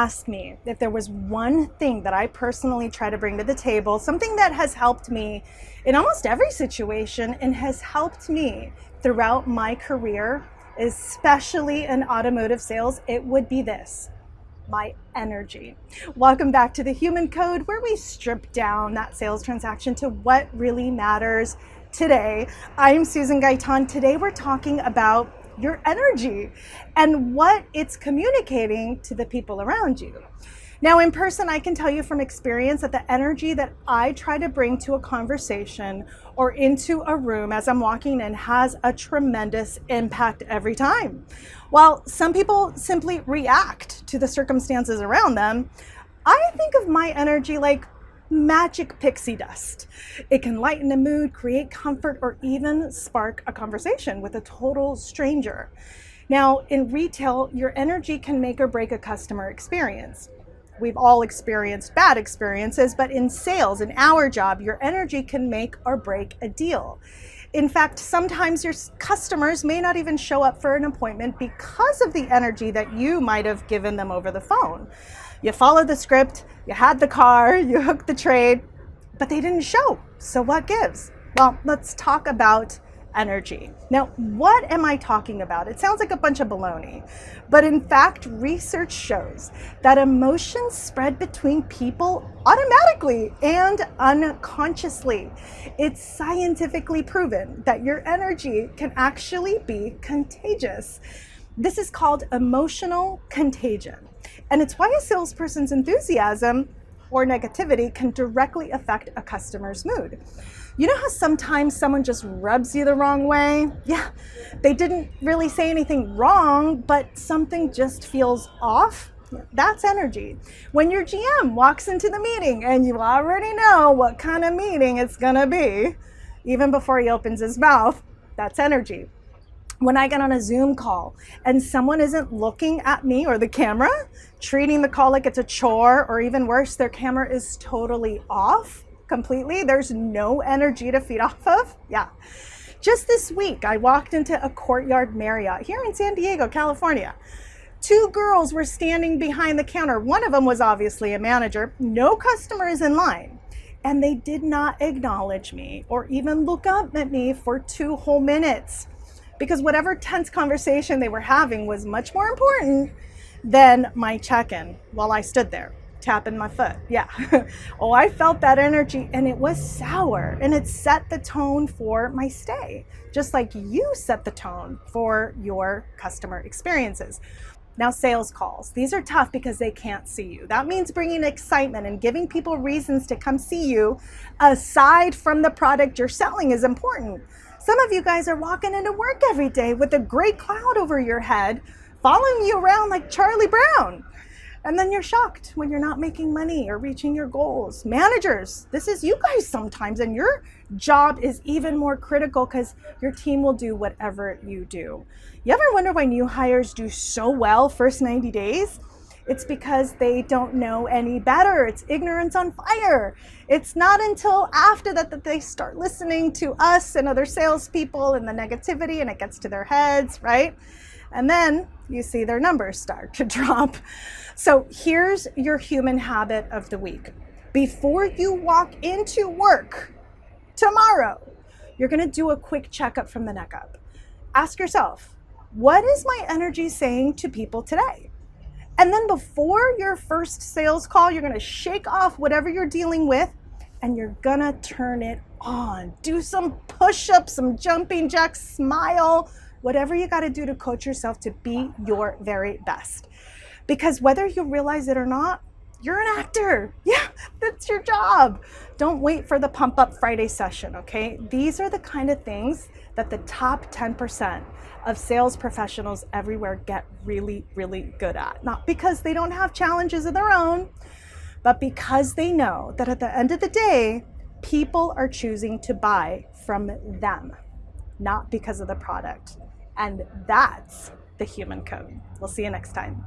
asked me if there was one thing that I personally try to bring to the table, something that has helped me in almost every situation and has helped me throughout my career, especially in automotive sales, it would be this: my energy. Welcome back to the Human Code, where we strip down that sales transaction to what really matters. Today, I'm Susan Gaitan. Today, we're talking about your energy and what it's communicating to the people around you. Now, in person, I can tell you from experience that the energy that I try to bring to a conversation or into a room as I'm walking in has a tremendous impact every time. While some people simply react to the circumstances around them, I think of my energy like magic pixie dust. It can lighten a mood, create comfort, or even spark a conversation with a total stranger. Now, in retail, your energy can make or break a customer experience. We've all experienced bad experiences, but in sales, in our job, your energy can make or break a deal. In fact, sometimes your customers may not even show up for an appointment because of the energy that you might have given them over the phone. You followed the script, you had the car, you hooked the trade, but they didn't show. So what gives? Well, let's talk about energy. Now, what am I talking about? It sounds like a bunch of baloney, but in fact, research shows that emotions spread between people automatically and unconsciously. It's scientifically proven that your energy can actually be contagious. This is called emotional contagion, and it's why a salesperson's enthusiasm or negativity can directly affect a customer's mood. You know how sometimes someone just rubs you the wrong way? Yeah, they didn't really say anything wrong, but something just feels off. That's energy. When your GM walks into the meeting and you already know what kind of meeting it's gonna be, even before he opens his mouth, that's energy. When I get on a Zoom call and someone isn't looking at me or the camera, treating the call like it's a chore, or even worse, their camera is totally off completely, there's no energy to feed off of. Yeah. Just this week, I walked into a Courtyard Marriott here in San Diego, California. Two girls were standing behind the counter. One of them was obviously a manager. No customers in line. And they did not acknowledge me or even look up at me for 2 whole minutes, because whatever tense conversation they were having was much more important than my check-in while I stood there tapping my foot. Yeah. Oh, I felt that energy, and it was sour, and it set the tone for my stay, just like you set the tone for your customer experiences. Now, sales calls, these are tough because they can't see you. That means bringing excitement and giving people reasons to come see you aside from the product you're selling is important. Some of you guys are walking into work every day with a gray cloud over your head, following you around like Charlie Brown. And then you're shocked when you're not making money or reaching your goals. Managers, this is you guys sometimes, and your job is even more critical because your team will do whatever you do. You ever wonder why new hires do so well first 90 days? It's because they don't know any better. It's ignorance on fire. It's not until after that they start listening to us and other salespeople and the negativity, and it gets to their heads, right? And then you see their numbers start to drop. So here's your human habit of the week. Before you walk into work tomorrow, you're gonna do a quick checkup from the neck up. Ask yourself, what is my energy saying to people today? And then before your first sales call, you're gonna shake off whatever you're dealing with, and you're gonna turn it on. Do some push-ups, some jumping jacks, smile, whatever you gotta do to coach yourself to be your very best. Because whether you realize it or not, you're an actor. Yeah, that's your job. Don't wait for the Pump Up Friday session, okay? These are the kind of things that the top 10% of sales professionals everywhere get really, really good at. Not because they don't have challenges of their own, but because they know that at the end of the day, people are choosing to buy from them, not because of the product. And that's the human code. We'll see you next time.